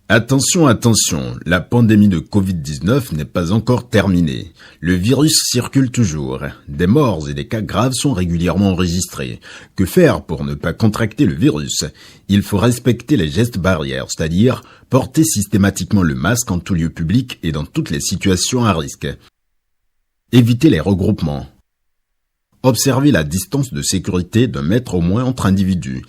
Attention, attention, la pandémie de Covid-19 n'est pas encore terminée. Le virus circule toujours. Des morts et des cas graves sont régulièrement enregistrés. Que faire pour ne pas contracter le virus? Il faut respecter les gestes barrières, c'est-à-dire porter systématiquement le masque en tout lieu public et dans toutes les situations à risque. Éviter les regroupements. Observer la distance de sécurité d'1 mètre au moins entre individus.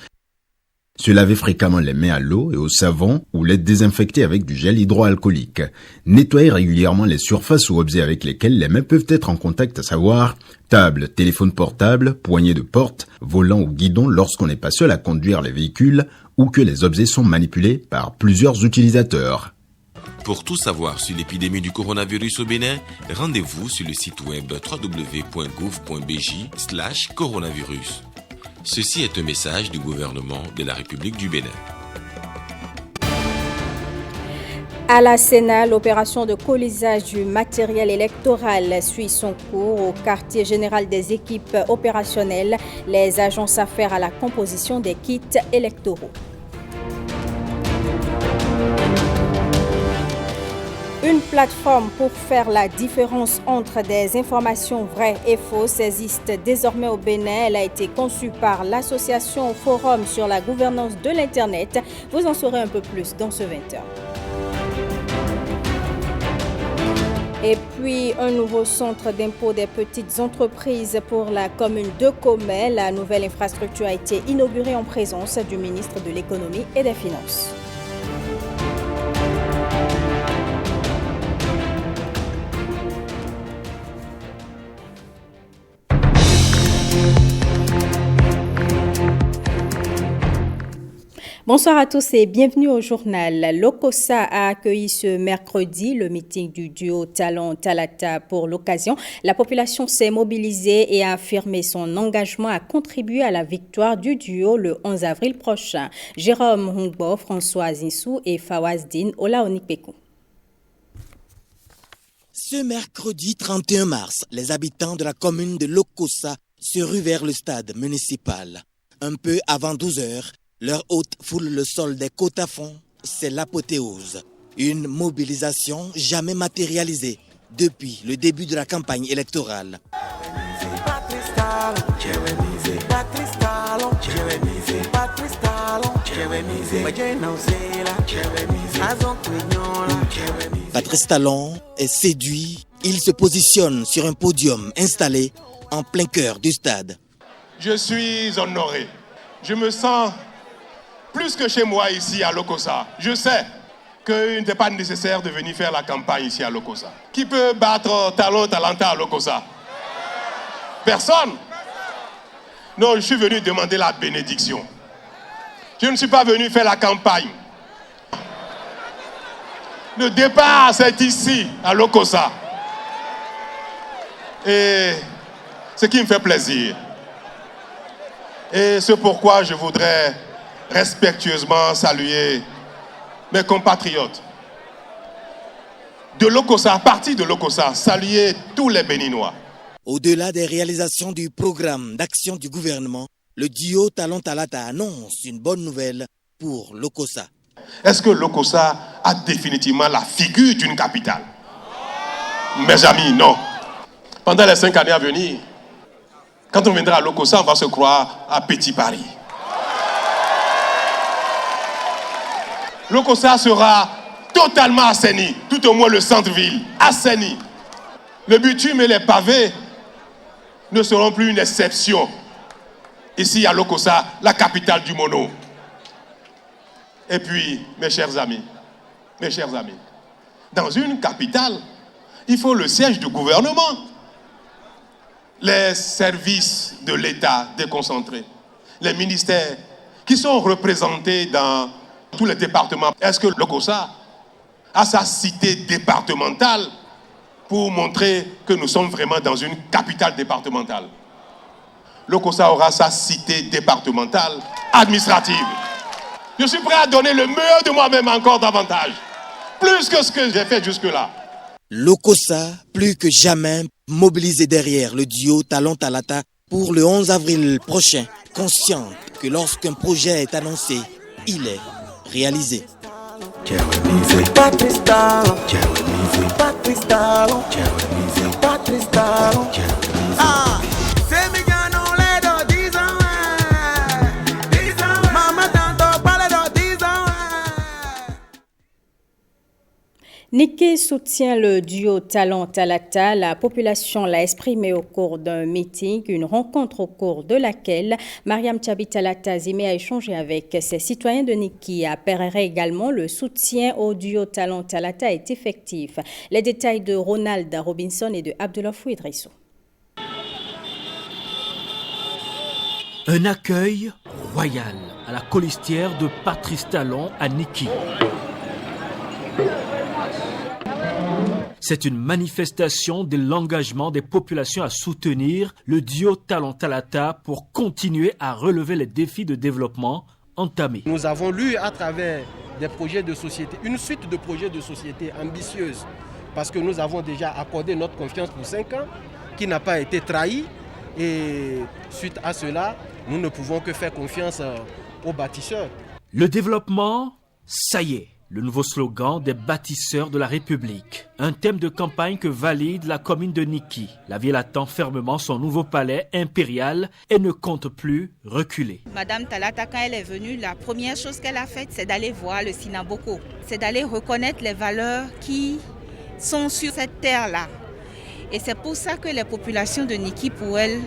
Se laver fréquemment les mains à l'eau et au savon ou les désinfecter avec du gel hydroalcoolique. Nettoyer régulièrement les surfaces ou objets avec lesquels les mains peuvent être en contact, à savoir table, téléphone portable, poignée de porte, volant ou guidon lorsqu'on n'est pas seul à conduire les véhicules ou que les objets sont manipulés par plusieurs utilisateurs. Pour tout savoir sur l'épidémie du coronavirus au Bénin, rendez-vous sur le site web www.gouv.bj/coronavirus. Ceci est un message du gouvernement de la République du Bénin. À la Sénat, l'opération de colisage du matériel électoral suit son cours au quartier général des équipes opérationnelles. Les agents s'affairent à la composition des kits électoraux. Une plateforme pour faire la différence entre des informations vraies et fausses existe désormais au Bénin. Elle a été conçue par l'association Forum sur la gouvernance de l'Internet. Vous en saurez un peu plus dans ce 20h. Et puis, un nouveau centre d'impôt des petites entreprises pour la commune de Commet. La nouvelle infrastructure a été inaugurée en présence du ministre de l'Économie et des Finances. Bonsoir à tous et bienvenue au journal. L'OCOSA a accueilli ce mercredi le meeting du duo Talon Talata. Pour l'occasion, la population s'est mobilisée et a affirmé son engagement à contribuer à la victoire du duo le 11 avril prochain. Jérôme Hongbo, François Zinsou et Fawaz Din Olaonikpekou. Ce mercredi 31 mars, les habitants de la commune de l'OCOSA se ruent vers le stade municipal. Un peu avant 12 heures, leur hôte foule le sol des côtes à fond, c'est l'apothéose. Une mobilisation jamais matérialisée depuis le début de la campagne électorale. Patrice Talon est séduit, il se positionne sur un podium installé en plein cœur du stade. Je suis honoré, je me sens plus que chez moi ici à l'OCOSA. Je sais qu'il n'était pas nécessaire de venir faire la campagne ici à l'OCOSA. Qui peut battre Talon Talanta à l'OCOSA? Personne. Non, je suis venu demander la bénédiction. Je ne suis pas venu faire la campagne. Le départ, c'est ici, à l'OCOSA. Et ce qui me fait plaisir. Et c'est pourquoi je voudrais respectueusement saluer mes compatriotes de l'OCOSA, à partir de l'OCOSA, saluer tous les Béninois. Au-delà des réalisations du programme d'action du gouvernement, le duo Talon Talata annonce une bonne nouvelle pour l'OCOSA. Est-ce que l'OCOSA a définitivement la figure d'une capitale? Mes amis, non. Pendant les 5 années à venir, quand on viendra à l'OCOSA, on va se croire à Petit Paris. L'OCOSA sera totalement assaini, tout au moins le centre-ville, assaini. Le bitume et les pavés ne seront plus une exception. Ici à l'OCOSA, la capitale du mono. Et puis, mes chers amis, dans une capitale, il faut le siège du gouvernement. Les services de l'État déconcentrés, les ministères qui sont représentés dans tous les départements. Est-ce que l'OCOSA a sa cité départementale pour montrer que nous sommes vraiment dans une capitale départementale? L'OCOSA aura sa cité départementale administrative. Je suis prêt à donner le meilleur de moi-même encore davantage, plus que ce que j'ai fait jusque-là. L'OCOSA, plus que jamais, mobilisé derrière le duo Talon Talata pour le 11 avril prochain, consciente que lorsqu'un projet est annoncé, il est réalisé. Patrice Talon, Patrice Talon, Patrice Talon. Ah, c'est Migano les dans 10 ans, 10 ans. Maman t'entend parler dans 10 ans. Niki soutient le duo Talon-Talata. La population l'a exprimé au cours d'un meeting, une rencontre au cours de laquelle Mariam Tchabi-Talata Zime a échangé avec ses citoyens de Niki. À Perere également, le soutien au duo Talon-Talata est effectif. Les détails de Ronald Robinson et de Abdullah Fouidrissou. Un accueil royal à la colistière de Patrice Talon à Niki. C'est une manifestation de l'engagement des populations à soutenir le duo Talon-Talata pour continuer à relever les défis de développement entamés. Nous avons lu à travers des projets de société, une suite de projets de société ambitieuses, parce que nous avons déjà accordé notre confiance pour 5 ans, qui n'a pas été trahie. Et suite à cela, nous ne pouvons que faire confiance aux bâtisseurs. Le développement, ça y est. Le nouveau slogan des bâtisseurs de la République. Un thème de campagne que valide la commune de Niki. La ville attend fermement son nouveau palais impérial et ne compte plus reculer. Madame Talata, quand elle est venue, la première chose qu'elle a faite, c'est d'aller voir le Sinaboko. C'est d'aller reconnaître les valeurs qui sont sur cette terre-là. Et c'est pour ça que les populations de Niki, pour elles,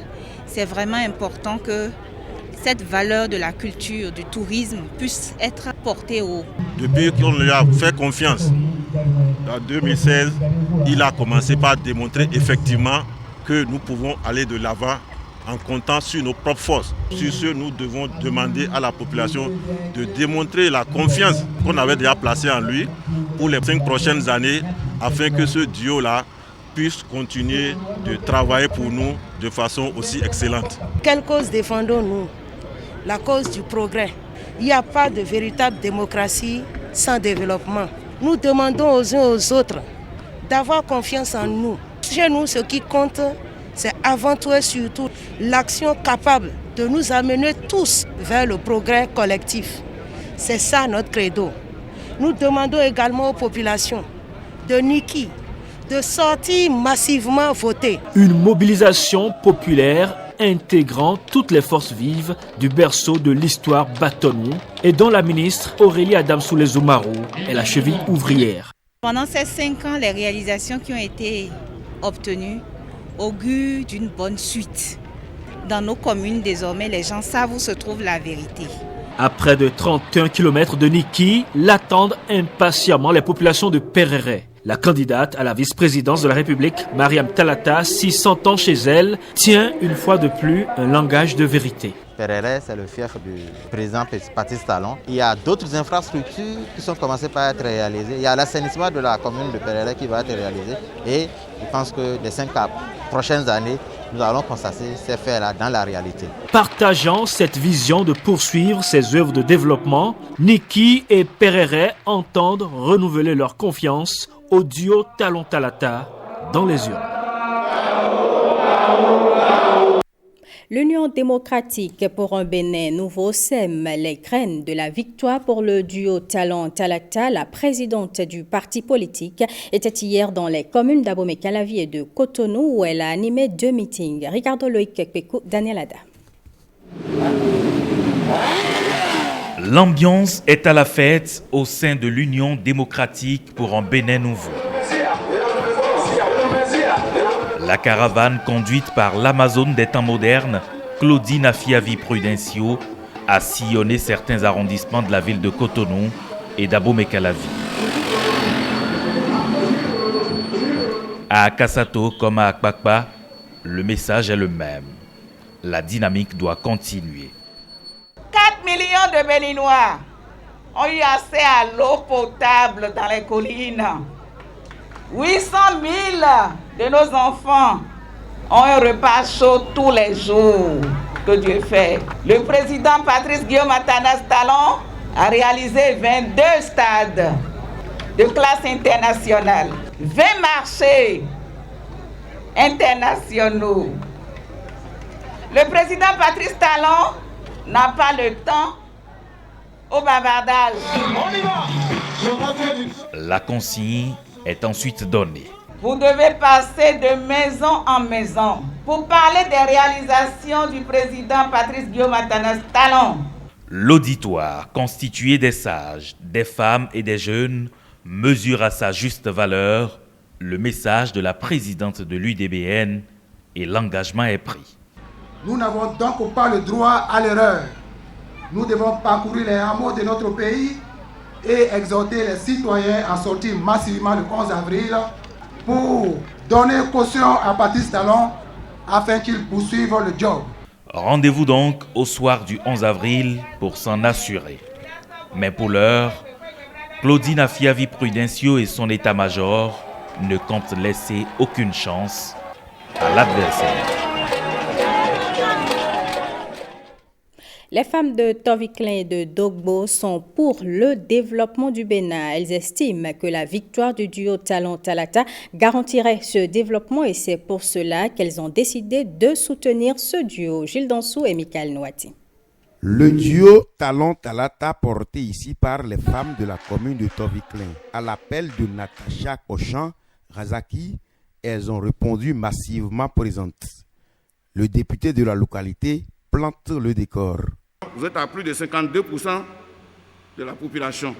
c'est vraiment important que cette valeur de la culture, du tourisme, puisse être portée haut. Depuis qu'on lui a fait confiance, en 2016, il a commencé par démontrer effectivement que nous pouvons aller de l'avant en comptant sur nos propres forces. Sur ce, nous devons demander à la population de démontrer la confiance qu'on avait déjà placée en lui pour les 5 prochaines années, afin que ce duo-là puisse continuer de travailler pour nous de façon aussi excellente. Quelle cause défendons-nous ? La cause du progrès. Il n'y a pas de véritable démocratie sans développement. Nous demandons aux uns aux autres d'avoir confiance en nous. Chez nous, ce qui compte, c'est avant tout et surtout l'action capable de nous amener tous vers le progrès collectif. C'est ça notre credo. Nous demandons également aux populations de Niki de sortir massivement voter. Une mobilisation populaire intégrant toutes les forces vives du berceau de l'histoire bâtonnou et dont la ministre Aurélie Adamsoulé-Zoumarou est la cheville ouvrière. Pendant ces 5 ans, les réalisations qui ont été obtenues augurent d'une bonne suite. Dans nos communes, désormais, les gens savent où se trouve la vérité. À près de 31 km de Niki, l'attendent impatiemment les populations de Perere. La candidate à la vice-présidence de la République, Mariam Talata, 600 ans chez elle, tient une fois de plus un langage de vérité. Perere, c'est le fief du président Patrice Talon. Il y a d'autres infrastructures qui sont commencées par être réalisées. Il y a l'assainissement de la commune de Perere qui va être réalisé. Et je pense que les 5 prochaines années, nous allons constater ces faits-là dans la réalité. Partageant cette vision de poursuivre ces œuvres de développement, Niki et Perere entendent renouveler leur confiance au duo Talon-Talata dans les urnes. L'Union démocratique pour un Bénin nouveau sème les graines de la victoire pour le duo Talon-Talata. La présidente du parti politique était hier dans les communes d'Abomey-Calavi et de Cotonou où elle a animé 2 meetings. Ricardo Loïc Kekpekou, Daniel Ada. L'ambiance est à la fête au sein de l'Union démocratique pour un Bénin nouveau. La caravane conduite par l'Amazone des temps modernes, Claudine Afiavi Prudencio, a sillonné certains arrondissements de la ville de Cotonou et d'Abomey-Calavi. À Kassato comme à Akpakpa, le message est le même. La dynamique doit continuer. 4 millions de Béninois ont eu accès à l'eau potable dans les collines. 800 000 de nos enfants ont un repas chaud tous les jours que Dieu fait. Le président Patrice Guillaume Atanas Talon a réalisé 22 stades de classe internationale, 20 marchés internationaux. Le président Patrice Talon n'a pas le temps au bavardage. On y va. La consigne est ensuite donnée. Vous devez passer de maison en maison pour parler des réalisations du président Patrice Guillaume Atanas Talon. L'auditoire, constitué des sages, des femmes et des jeunes, mesure à sa juste valeur le message de la présidente de l'UDBN et l'engagement est pris. Nous n'avons donc pas le droit à l'erreur. Nous devons parcourir les hameaux de notre pays et exhorter les citoyens à sortir massivement le 11 avril pour donner caution à Patrice Talon afin qu'il poursuive le job. Rendez-vous donc au soir du 11 avril pour s'en assurer. Mais pour l'heure, Claudine Afiavi Prudencio et son état-major ne comptent laisser aucune chance à l'adversaire. Les femmes de Toviklen et de Dogbo sont pour le développement du Bénin. Elles estiment que la victoire du duo Talon-Talata garantirait ce développement et c'est pour cela qu'elles ont décidé de soutenir ce duo. Gilles Dansou et Michael Nouati. Le duo Talon-Talata porté ici par les femmes de la commune de Toviklen à l'appel de Natacha Kochan-Razaki, elles ont répondu massivement présentes. Le député de la localité plante le décor. Vous êtes à plus de 52% de la population.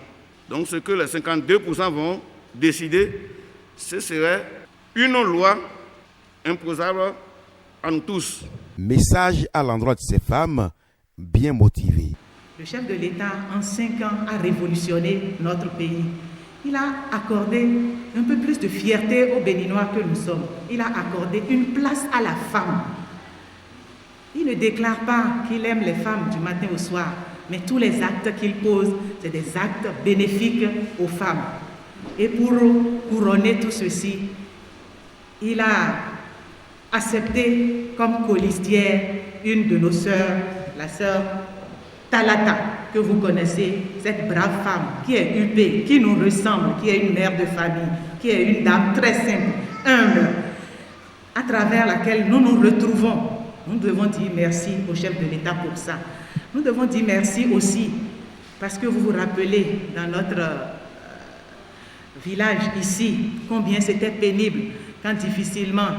Donc ce que les 52% vont décider, ce serait une loi imposable à nous tous. Message à l'endroit de ces femmes bien motivées. Le chef de l'État, en 5 ans, a révolutionné notre pays. Il a accordé un peu plus de fierté aux Béninois que nous sommes. Il a accordé une place à la femme. Il ne déclare pas qu'il aime les femmes du matin au soir, mais tous les actes qu'il pose, c'est des actes bénéfiques aux femmes. Et pour couronner tout ceci, il a accepté comme colistière une de nos sœurs, la sœur Talata, que vous connaissez, cette brave femme qui est huppée, qui nous ressemble, qui est une mère de famille, qui est une dame très simple, humble, à travers laquelle nous nous retrouvons. Nous devons dire merci au chef de l'État pour ça. Nous devons dire merci aussi parce que vous vous rappelez dans notre village ici combien c'était pénible quand difficilement,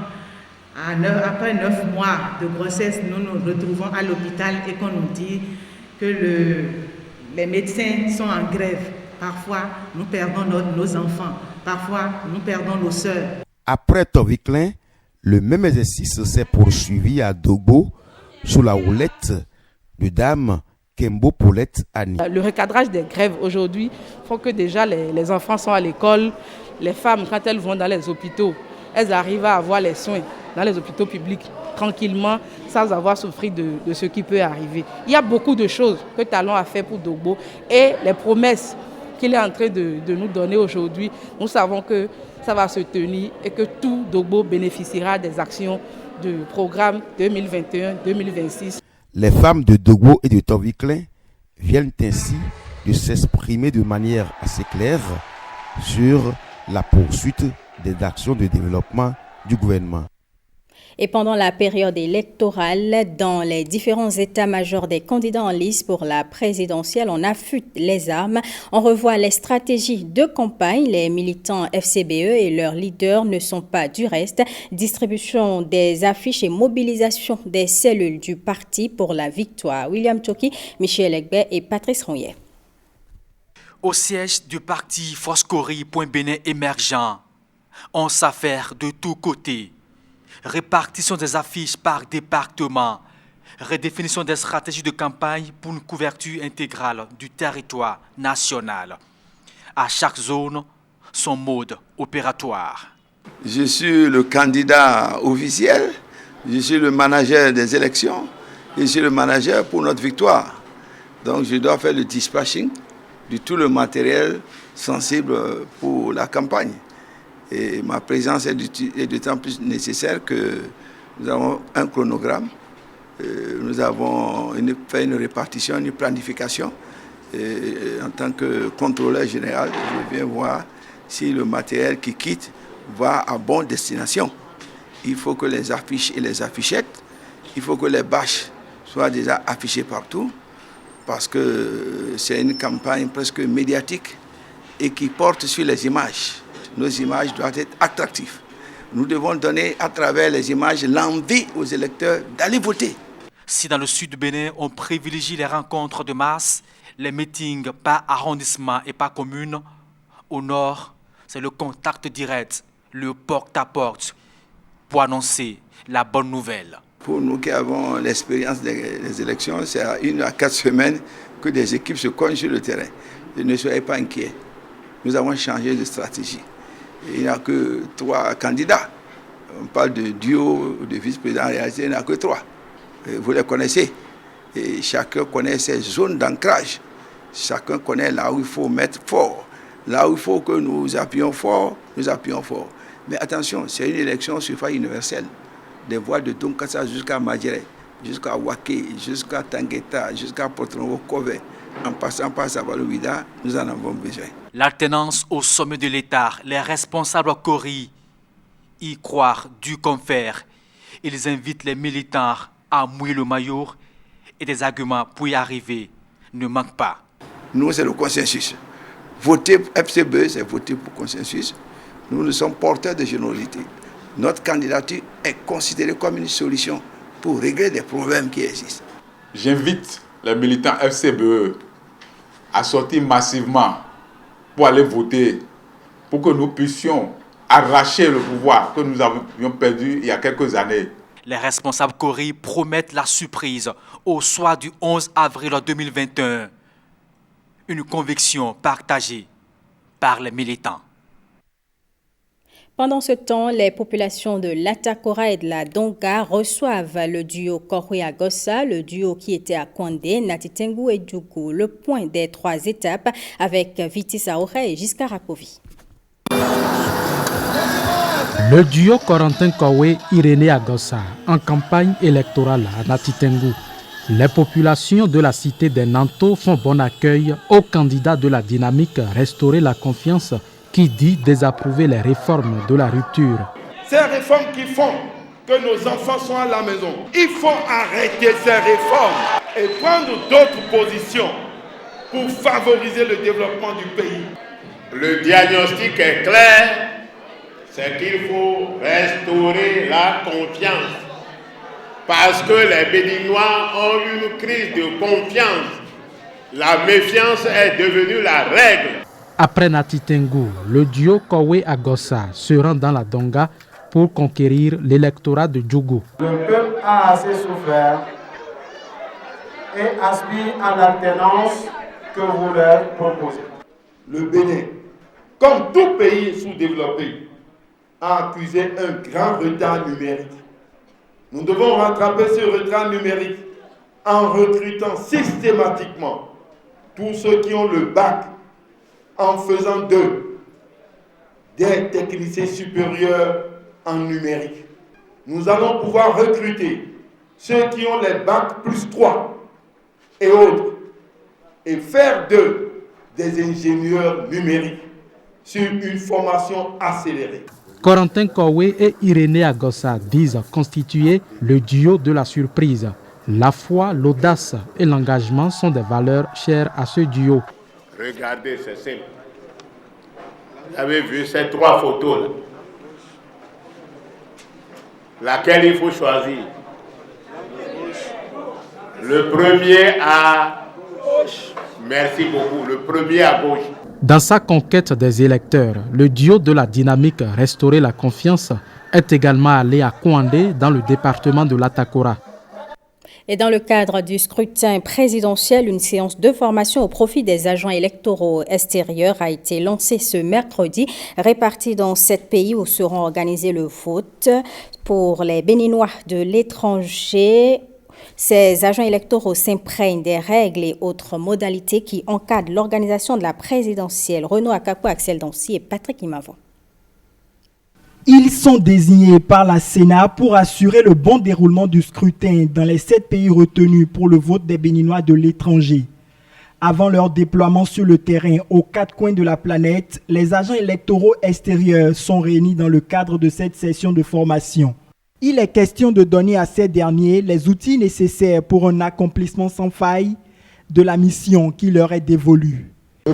après 9 mois de grossesse, nous nous retrouvons à l'hôpital et qu'on nous dit que les médecins sont en grève. Parfois, nous perdons nos enfants. Parfois, nous perdons nos sœurs. Après Toviklen, le même exercice s'est poursuivi à Dogbo sous la houlette de Dame Kembo Paulette Annie. Le recadrage des grèves aujourd'hui font que déjà les enfants sont à l'école. Les femmes, quand elles vont dans les hôpitaux, elles arrivent à avoir les soins dans les hôpitaux publics tranquillement, sans avoir souffert de ce qui peut arriver. Il y a beaucoup de choses que Talon a fait pour Dogbo et les promesses qu'il est en train de nous donner aujourd'hui, nous savons que ça va se tenir et que tout Dogbo bénéficiera des actions du programme 2021-2026. Les femmes de Dogbo et de Toviklen viennent ainsi de s'exprimer de manière assez claire sur la poursuite des actions de développement du gouvernement. Et pendant la période électorale, dans les différents états-majors des candidats en lice pour la présidentielle, on affûte les armes, on revoit les stratégies de campagne. Les militants FCBE et leurs leaders ne sont pas du reste. Distribution des affiches et mobilisation des cellules du parti pour la victoire. William Toki, Michel Egbe et Patrice Ronnier. Au siège du parti Foscori.Bénin émergent, on s'affaire de tous côtés. Répartition des affiches par département, redéfinition des stratégies de campagne pour une couverture intégrale du territoire national. À chaque zone, son mode opératoire. Je suis le candidat officiel, je suis le manager des élections, et je suis le manager pour notre victoire. Donc je dois faire le dispatching de tout le matériel sensible pour la campagne. Et ma présence est d'autant plus nécessaire que nous avons un chronogramme, nous avons fait une répartition, une planification. Et en tant que contrôleur général, je viens voir si le matériel qui quitte va à bonne destination. Il faut que les affiches et les affichettes, il faut que les bâches soient déjà affichées partout parce que c'est une campagne presque médiatique et qui porte sur les images. Nos images doivent être attractives. Nous devons donner à travers les images l'envie aux électeurs d'aller voter. Si dans le sud du Bénin, on privilégie les rencontres de masse, les meetings par arrondissement et par commune, au nord, c'est le contact direct, le porte-à-porte, pour annoncer la bonne nouvelle. Pour nous qui avons l'expérience des élections, c'est à 1 à 4 semaines que des équipes se cognent sur le terrain. Et ne soyez pas inquiets. Nous avons changé de stratégie. Il n'y a que 3 candidats. On parle de duo, de vice-président. En réalité, il n'y en a que 3. Vous les connaissez. Et chacun connaît ses zones d'ancrage. Chacun connaît là où il faut mettre fort. Là où il faut que nous appuyions fort, nous appuyons fort. Mais attention, c'est une élection sur suffrage universel. Des voies de Donkassa jusqu'à Madjere, jusqu'à Waké, jusqu'à Tangueta, jusqu'à Porto-Novo-Kové, en passant par Savalouida, nous en avons besoin. L'alternance au sommet de l'État, les responsables Kori y croient du confère. Ils invitent les militants à mouiller le maillot et des arguments pour y arriver ne manquent pas. Nous, c'est le consensus. Voter FCBE, c'est voter pour consensus. Nous sommes porteurs de générosité. Notre candidature est considérée comme une solution pour régler des problèmes qui existent. J'invite les militants FCBE à sortir massivement pour aller voter, pour que nous puissions arracher le pouvoir que nous avions perdu il y a quelques années. Les responsables Kori promettent la surprise au soir du 11 avril 2021. Une conviction partagée par les militants. Pendant ce temps, les populations de l'Atakora et de la Donga reçoivent le duo Korwe-Agossa, le duo qui était à Kwandé, Natitengu et Djougou. Le point des 3 étapes avec Viti Saoura et Giscard Rakovi. Le duo Corentin Korwe-Irénée Agossa en campagne électorale à Natitengu. Les populations de la cité des Nanto font bon accueil au candidat de la dynamique Restaurer la confiance qui dit désapprouver les réformes de la rupture. Ces réformes qui font que nos enfants sont à la maison, il faut arrêter ces réformes et prendre d'autres positions pour favoriser le développement du pays. Le diagnostic est clair, c'est qu'il faut restaurer la confiance. Parce que les Béninois ont une crise de confiance. La méfiance est devenue la règle. Après Natitengu, le duo Korwe-Agossa se rend dans la Donga pour conquérir l'électorat de Djougou. Le peuple a assez souffert et aspire à l'alternance que vous leur proposez. Le Bénin, comme tout pays sous-développé, a accusé un grand retard numérique. Nous devons rattraper ce retard numérique en recrutant systématiquement tous ceux qui ont le bac, en faisant d'eux des techniciens supérieurs en numérique. Nous allons pouvoir recruter ceux qui ont les bacs plus 3 et autres et faire d'eux des ingénieurs numériques sur une formation accélérée. Corentin Korwe et Irénée Agossa disent constituer le duo de la surprise. La foi, l'audace et l'engagement sont des valeurs chères à ce duo. Regardez, c'est simple. Vous avez vu ces 3 photos-là. Laquelle il faut choisir? Le premier à gauche. Merci beaucoup. Le premier à gauche. Dans sa conquête des électeurs, le duo de la dynamique Restaurer la confiance est également allé à Kouandé dans le département de l'Atakora. Et dans le cadre du scrutin présidentiel, une séance de formation au profit des agents électoraux extérieurs a été lancée ce mercredi, répartie dans 7 pays où seront organisés le vote pour les Béninois de l'étranger. Ces agents électoraux s'imprègnent des règles et autres modalités qui encadrent l'organisation de la présidentielle. Renaud Akapo, Axel Dancy et Patrick Imavon. Ils sont désignés par la Sénat pour assurer le bon déroulement du scrutin dans les 7 pays retenus pour le vote des Béninois de l'étranger. Avant leur déploiement sur le terrain aux 4 coins de la planète, les agents électoraux extérieurs sont réunis dans le cadre de cette session de formation. Il est question de donner à ces derniers les outils nécessaires pour un accomplissement sans faille de la mission qui leur est dévolue.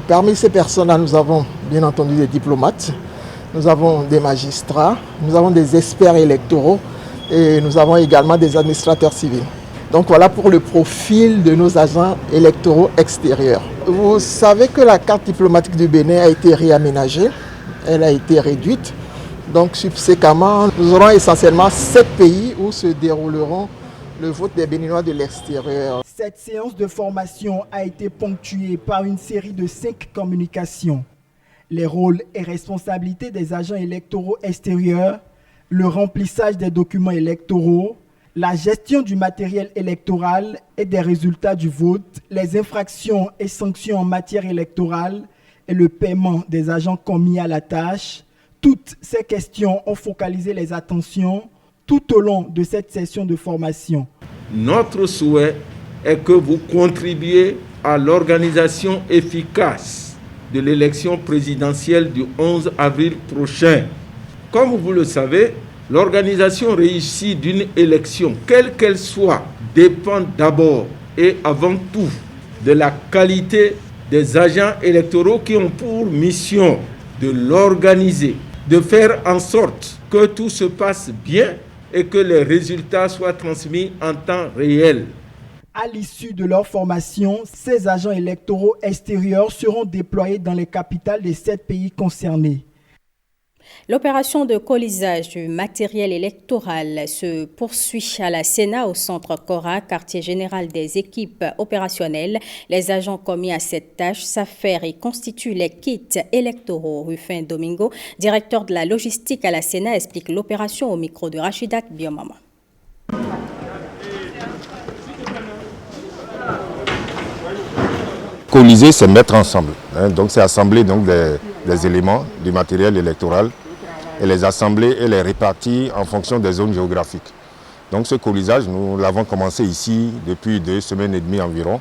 Parmi ces personnes-là, nous avons bien entendu des diplomates, nous avons des magistrats, nous avons des experts électoraux et nous avons également des administrateurs civils. Donc voilà pour le profil de nos agents électoraux extérieurs. Vous savez que la carte diplomatique du Bénin a été réaménagée, elle a été réduite. Donc subséquemment, nous aurons essentiellement 7 pays où se dérouleront le vote des Béninois de l'extérieur. Cette séance de formation a été ponctuée par une série de 5 communications. Les rôles et responsabilités des agents électoraux extérieurs, le remplissage des documents électoraux, la gestion du matériel électoral et des résultats du vote, les infractions et sanctions en matière électorale et le paiement des agents commis à la tâche. Toutes ces questions ont focalisé les attentions tout au long de cette session de formation. Notre souhait est que vous contribuiez à l'organisation efficace de l'élection présidentielle du 11 avril prochain. Comme vous le savez, l'organisation réussie d'une élection, quelle qu'elle soit, dépend d'abord et avant tout de la qualité des agents électoraux qui ont pour mission de l'organiser, de faire en sorte que tout se passe bien et que les résultats soient transmis en temps réel. À l'issue de leur formation, ces agents électoraux extérieurs seront déployés dans les capitales des 7 pays concernés. L'opération de colisage du matériel électoral se poursuit à la Sénat au centre Cora, quartier général des équipes opérationnelles. Les agents commis à cette tâche s'affairent et constituent les kits électoraux. Rufin Domingo, directeur de la logistique à la Sénat, explique l'opération au micro de Rachidat Biomama. Coliser, c'est mettre ensemble. Donc c'est assembler donc des éléments du matériel électoral et les assembler et les répartir en fonction des zones géographiques. Donc ce colisage, nous l'avons commencé ici depuis 2 semaines et demie environ.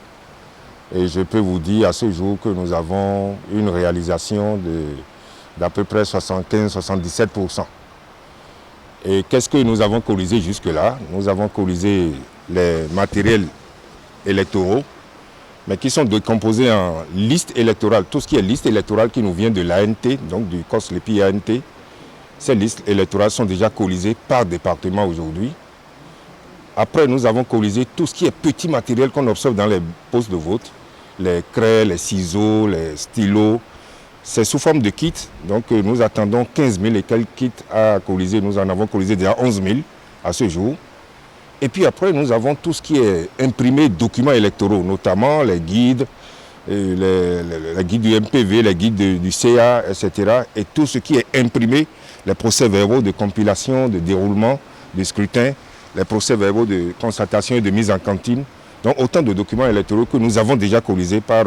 Et je peux vous dire à ce jour que nous avons une réalisation d'à peu près 75-77%. Et qu'est-ce que nous avons colisé jusque-là? Nous avons colisé les matériels électoraux, mais qui sont décomposés en liste électorale. Tout ce qui est liste électorale qui nous vient de l'ANT, donc du COSLEPI ANT, ces listes électorales sont déjà colisées par département aujourd'hui. Après, nous avons colisé tout ce qui est petit matériel qu'on observe dans les postes de vote, les craies, les ciseaux, les stylos. C'est sous forme de kits, donc nous attendons 15 000 et quelques kits à coliser. Nous en avons colisé déjà 11 000 à ce jour. Et puis après, nous avons tout ce qui est imprimé documents électoraux, notamment les guides, les guides du MPV, les guides du CA, etc. Et tout ce qui est imprimé, les procès-verbaux de compilation, de déroulement, de scrutin, les procès-verbaux de constatation et de mise en cantine. Donc autant de documents électoraux que nous avons déjà colisés par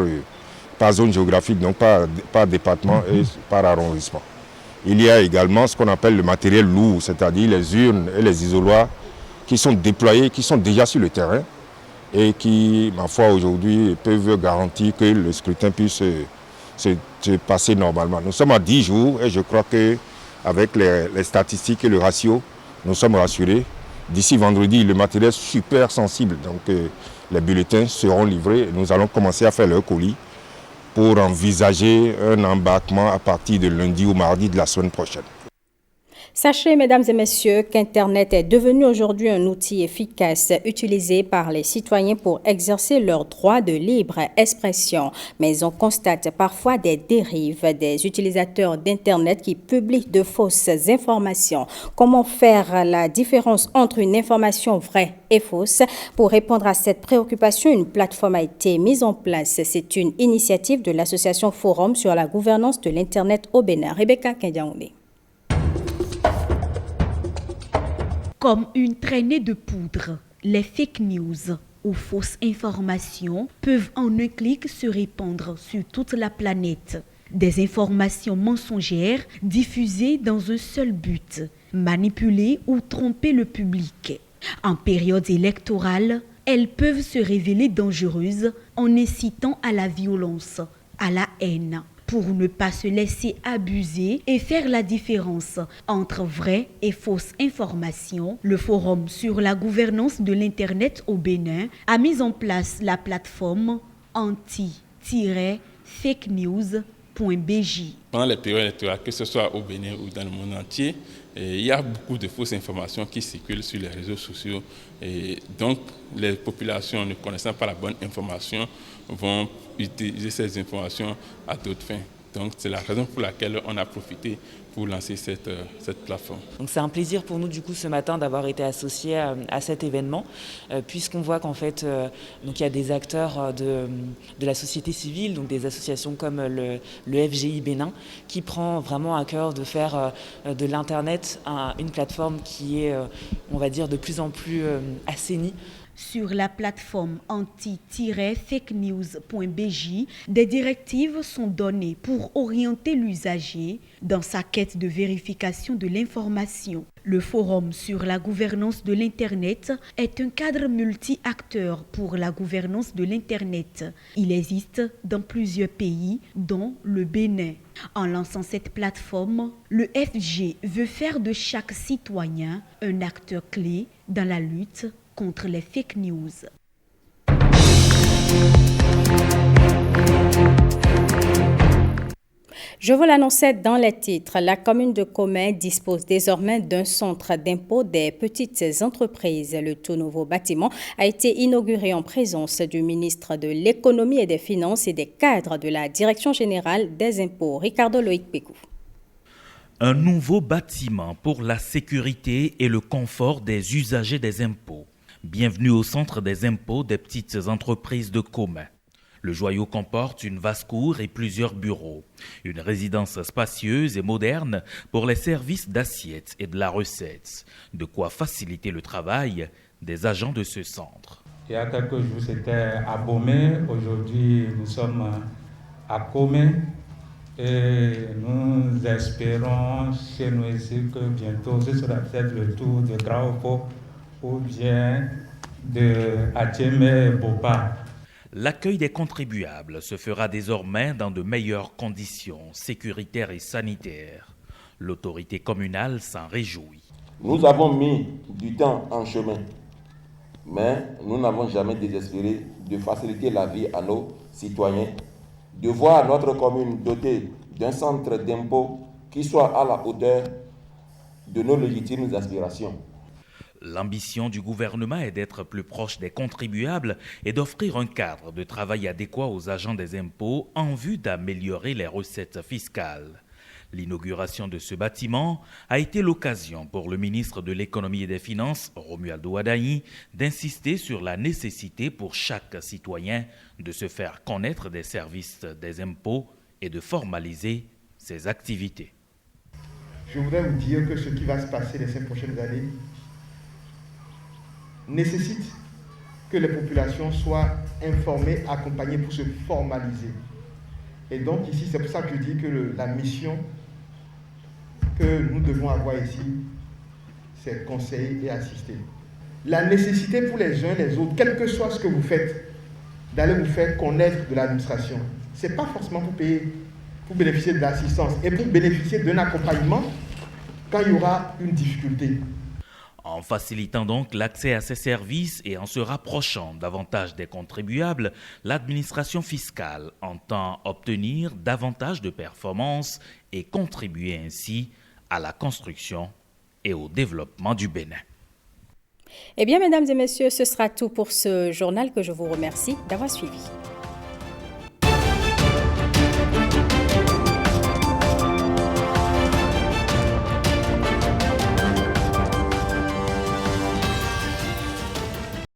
zone géographique, donc par département et par arrondissement. Il y a également ce qu'on appelle le matériel lourd, c'est-à-dire les urnes et les isoloirs qui sont déployés, qui sont déjà sur le terrain et qui, ma foi, aujourd'hui, peuvent garantir que le scrutin puisse se passer normalement. Nous sommes à 10 jours et je crois qu'avec les statistiques et le ratio, nous sommes rassurés. D'ici vendredi, le matériel est super sensible, donc les bulletins seront livrés et nous allons commencer à faire leur colis pour envisager un embarquement à partir de lundi ou mardi de la semaine prochaine. Sachez, mesdames et messieurs, qu'Internet est devenu aujourd'hui un outil efficace utilisé par les citoyens pour exercer leur droit de libre expression. Mais on constate parfois des dérives des utilisateurs d'Internet qui publient de fausses informations. Comment faire la différence entre une information vraie et fausse? Pour répondre à cette préoccupation, une plateforme a été mise en place. C'est une initiative de l'association Forum sur la gouvernance de l'Internet au Bénin. Rebecca Kendiaoune. Comme une traînée de poudre, les fake news ou fausses informations peuvent en un clic se répandre sur toute la planète. Des informations mensongères diffusées dans un seul but, manipuler ou tromper le public. En période électorale, elles peuvent se révéler dangereuses en incitant à la violence, à la haine. Pour ne pas se laisser abuser et faire la différence entre vraies et fausses informations, le Forum sur la gouvernance de l'Internet au Bénin a mis en place la plateforme anti-fakenews.bj. Pendant les périodes électorales, que ce soit au Bénin ou dans le monde entier, il y a beaucoup de fausses informations qui circulent sur les réseaux sociaux. Et donc, les populations ne connaissant pas la bonne information vont utiliser ces informations à d'autres fins. Donc, c'est la raison pour laquelle on a profité pour lancer cette plateforme. Donc, c'est un plaisir pour nous, du coup, ce matin d'avoir été associés à cet événement, puisqu'on voit qu'en fait, donc, il y a des acteurs de la société civile, donc des associations comme le FGI Bénin, qui prend vraiment à cœur de faire de l'Internet une plateforme qui est, on va dire, de plus en plus assainie. Sur la plateforme anti-fakenews.bj, des directives sont données pour orienter l'usager dans sa quête de vérification de l'information. Le Forum sur la gouvernance de l'Internet est un cadre multi-acteurs pour la gouvernance de l'Internet. Il existe dans plusieurs pays, dont le Bénin. En lançant cette plateforme, le FG veut faire de chaque citoyen un acteur clé dans la lutte contre les fake news. Je vous l'annonçais dans les titres, la commune de Commet dispose désormais d'un centre d'impôt des petites entreprises. Le tout nouveau bâtiment a été inauguré en présence du ministre de l'Économie et des Finances et des cadres de la Direction générale des impôts. Ricardo Loïc Pécou. Un nouveau bâtiment pour la sécurité et le confort des usagers des impôts. Bienvenue au centre des impôts des petites entreprises de Commet. Le joyau comporte une vaste cour et plusieurs bureaux. Une résidence spacieuse et moderne pour les services d'assiette et de la recette. De quoi faciliter le travail des agents de ce centre. Il y a quelques jours, c'était à Bomé. Aujourd'hui, nous sommes à Commet. Et nous espérons chez nous ici que bientôt ce sera peut-être le tour de Graopo ou bien de Athémé Bopa. L'accueil des contribuables se fera désormais dans de meilleures conditions sécuritaires et sanitaires. L'autorité communale s'en réjouit. Nous avons mis du temps en chemin, mais nous n'avons jamais désespéré de faciliter la vie à nos citoyens, de voir notre commune dotée d'un centre d'impôt qui soit à la hauteur de nos légitimes aspirations. L'ambition du gouvernement est d'être plus proche des contribuables et d'offrir un cadre de travail adéquat aux agents des impôts en vue d'améliorer les recettes fiscales. L'inauguration de ce bâtiment a été l'occasion pour le ministre de l'Économie et des Finances, Romualdo Wadagni, d'insister sur la nécessité pour chaque citoyen de se faire connaître des services des impôts et de formaliser ses activités. Je voudrais vous dire que ce qui va se passer les 5 prochaines années nécessite que les populations soient informées, accompagnées pour se formaliser. Et donc ici, c'est pour ça que je dis que la mission que nous devons avoir ici, c'est conseiller et assister. La nécessité pour les uns et les autres, quel que soit ce que vous faites, d'aller vous faire connaître de l'administration. Ce n'est pas forcément pour payer, pour bénéficier de l'assistance et pour bénéficier d'un accompagnement quand il y aura une difficulté. En facilitant donc l'accès à ces services et en se rapprochant davantage des contribuables, l'administration fiscale entend obtenir davantage de performances et contribuer ainsi à la construction et au développement du Bénin. Eh bien, mesdames et messieurs, ce sera tout pour ce journal que je vous remercie d'avoir suivi.